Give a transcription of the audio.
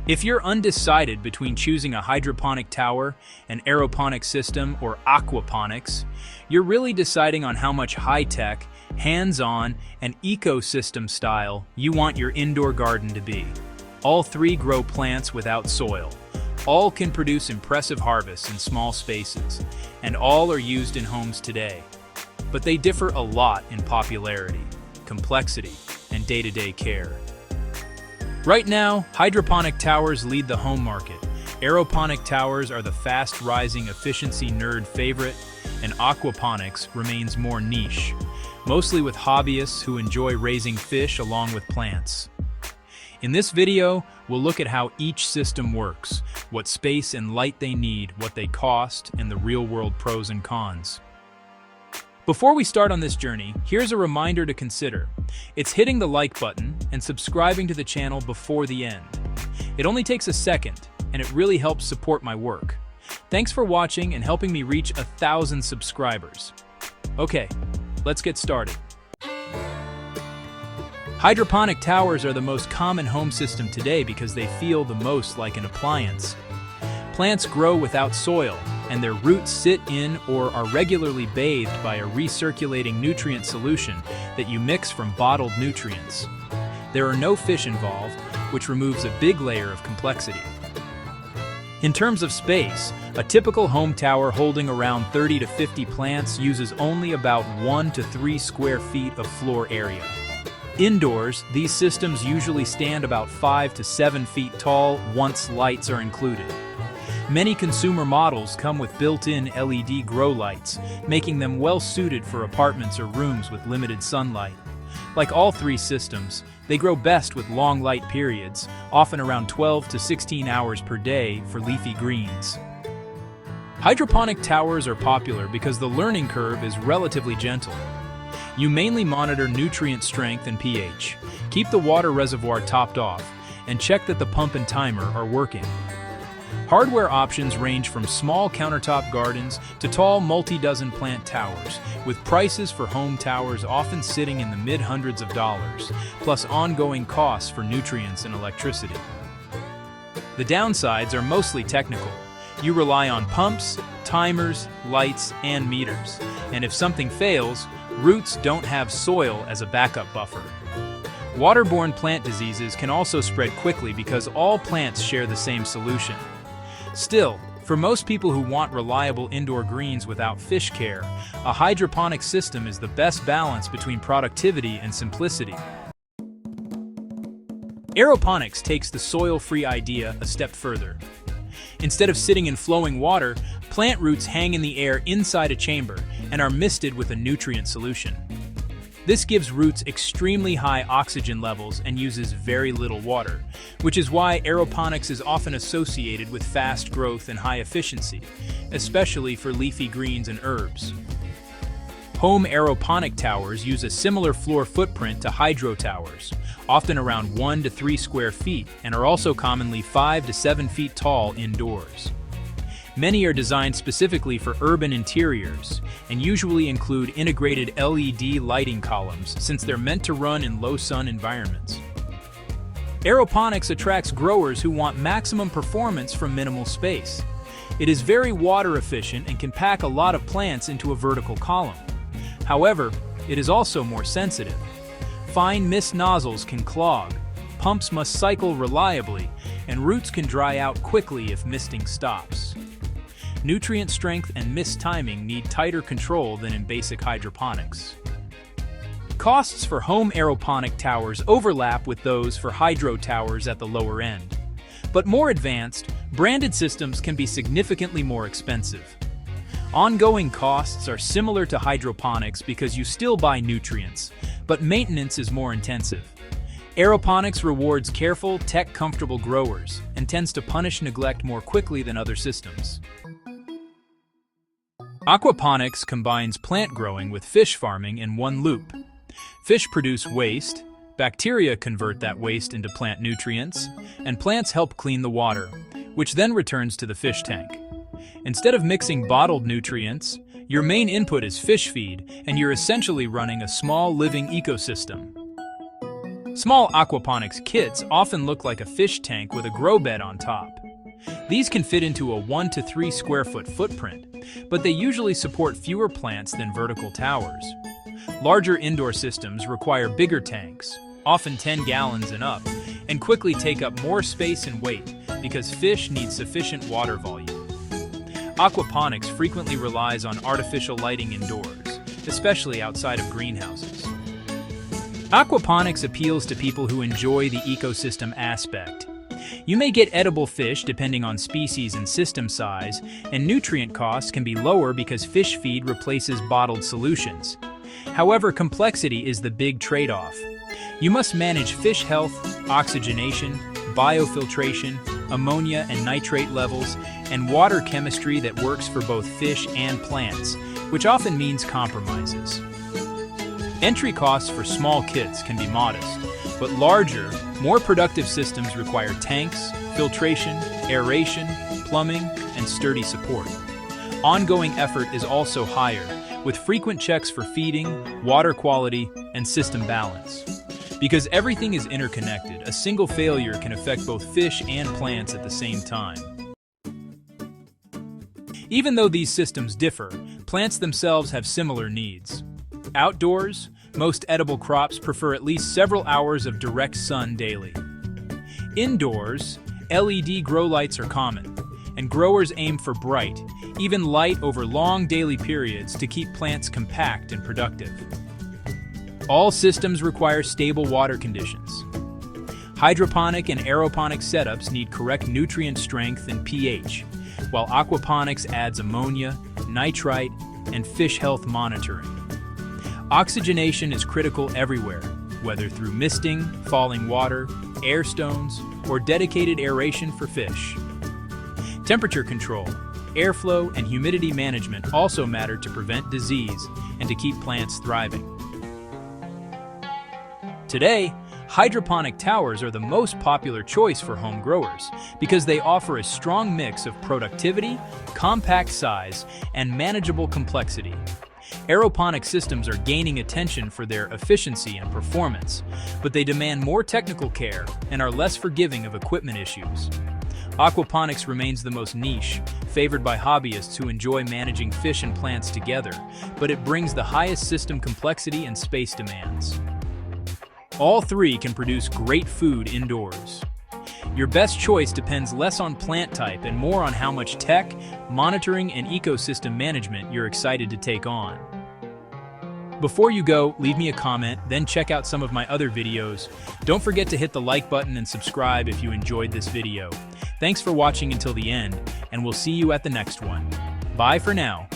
If you're undecided between choosing a hydroponic tower, an aeroponic system, or aquaponics, you're really deciding on how much high-tech, hands-on, and ecosystem style you want your indoor garden to be. All three grow plants without soil. All can produce impressive harvests in small spaces, and all are used in homes today. But they differ a lot in popularity, complexity, and day-to-day care. Right now, hydroponic towers lead the home market. Aeroponic towers are the fast-rising efficiency nerd favorite, and aquaponics remains more niche, mostly with hobbyists who enjoy raising fish along with plants. In this video, we'll look at how each system works, what space and light they need, what they cost, and the real-world pros and cons. Before we start on this journey, here's a reminder to consider. It's hitting the like button and subscribing to the channel before the end. It only takes a second, and it really helps support my work. Thanks for watching and helping me reach 1,000 subscribers. Okay, let's get started. Hydroponic towers are the most common home system today because they feel the most like an appliance. Plants grow without soil, and their roots sit in or are regularly bathed by a recirculating nutrient solution that you mix from bottled nutrients. There are no fish involved, which removes a big layer of complexity. In terms of space, a typical home tower holding around 30 to 50 plants uses only about 1 to 3 square feet of floor area. Indoors, these systems usually stand about 5 to 7 feet tall once lights are included. Many consumer models come with built-in LED grow lights, making them well-suited for apartments or rooms with limited sunlight. Like all three systems, they grow best with long light periods, often around 12 to 16 hours per day for leafy greens. Hydroponic towers are popular because the learning curve is relatively gentle. You mainly monitor nutrient strength and pH, keep the water reservoir topped off, and check that the pump and timer are working. Hardware options range from small countertop gardens to tall multi-dozen plant towers, with prices for home towers often sitting in the mid-hundreds of dollars, plus ongoing costs for nutrients and electricity. The downsides are mostly technical. You rely on pumps, timers, lights, and meters, and if something fails, roots don't have soil as a backup buffer. Waterborne plant diseases can also spread quickly because all plants share the same solution. Still, for most people who want reliable indoor greens without fish care, a hydroponic system is the best balance between productivity and simplicity. Aeroponics takes the soil-free idea a step further. Instead of sitting in flowing water, plant roots hang in the air inside a chamber and are misted with a nutrient solution. This gives roots extremely high oxygen levels and uses very little water, which is why aeroponics is often associated with fast growth and high efficiency, especially for leafy greens and herbs. Home aeroponic towers use a similar floor footprint to hydro towers, often around 1 to 3 square feet, and are also commonly 5 to 7 feet tall indoors. Many are designed specifically for urban interiors and usually include integrated LED lighting columns since they're meant to run in low-sun environments. Aeroponics attracts growers who want maximum performance from minimal space. It is very water efficient and can pack a lot of plants into a vertical column. However, it is also more sensitive. Fine mist nozzles can clog, pumps must cycle reliably, and roots can dry out quickly if misting stops. Nutrient strength and mist timing need tighter control than in basic hydroponics. Costs for home aeroponic towers overlap with those for hydro towers at the lower end. But more advanced, branded systems can be significantly more expensive. Ongoing costs are similar to hydroponics because you still buy nutrients, but maintenance is more intensive. Aeroponics rewards careful, tech-comfortable growers and tends to punish neglect more quickly than other systems. Aquaponics combines plant growing with fish farming in one loop. Fish produce waste, bacteria convert that waste into plant nutrients, and plants help clean the water, which then returns to the fish tank. Instead of mixing bottled nutrients, your main input is fish feed, and you're essentially running a small living ecosystem. Small aquaponics kits often look like a fish tank with a grow bed on top. These can fit into a 1 to 3 square foot footprint, but they usually support fewer plants than vertical towers. Larger indoor systems require bigger tanks, often 10 gallons and up, and quickly take up more space and weight because fish need sufficient water volume. Aquaponics frequently relies on artificial lighting indoors, especially outside of greenhouses. Aquaponics appeals to people who enjoy the ecosystem aspect. You may get edible fish depending on species and system size, and nutrient costs can be lower because fish feed replaces bottled solutions. However, complexity is the big trade-off. You must manage fish health, oxygenation, biofiltration, ammonia and nitrate levels, and water chemistry that works for both fish and plants, which often means compromises. Entry costs for small kits can be modest, but larger, more productive systems require tanks, filtration, aeration, plumbing, and sturdy support. Ongoing effort is also higher, with frequent checks for feeding, water quality, and system balance. Because everything is interconnected, a single failure can affect both fish and plants at the same time. Even though these systems differ, plants themselves have similar needs. Outdoors, most edible crops prefer at least several hours of direct sun daily. Indoors, LED grow lights are common, and growers aim for bright, even light over long daily periods to keep plants compact and productive. All systems require stable water conditions. Hydroponic and aeroponic setups need correct nutrient strength and pH, while aquaponics adds ammonia, nitrite, and fish health monitoring. Oxygenation is critical everywhere, whether through misting, falling water, air stones, or dedicated aeration for fish. Temperature control, airflow, and humidity management also matter to prevent disease and to keep plants thriving. Today, hydroponic towers are the most popular choice for home growers because they offer a strong mix of productivity, compact size, and manageable complexity. Aeroponic systems are gaining attention for their efficiency and performance, but they demand more technical care and are less forgiving of equipment issues. Aquaponics remains the most niche, favored by hobbyists who enjoy managing fish and plants together, but it brings the highest system complexity and space demands. All three can produce great food indoors. Your best choice depends less on plant type and more on how much tech, monitoring, and ecosystem management you're excited to take on. Before you go, leave me a comment, then check out some of my other videos. Don't forget to hit the like button and subscribe if you enjoyed this video. Thanks for watching until the end, and we'll see you at the next one. Bye for now.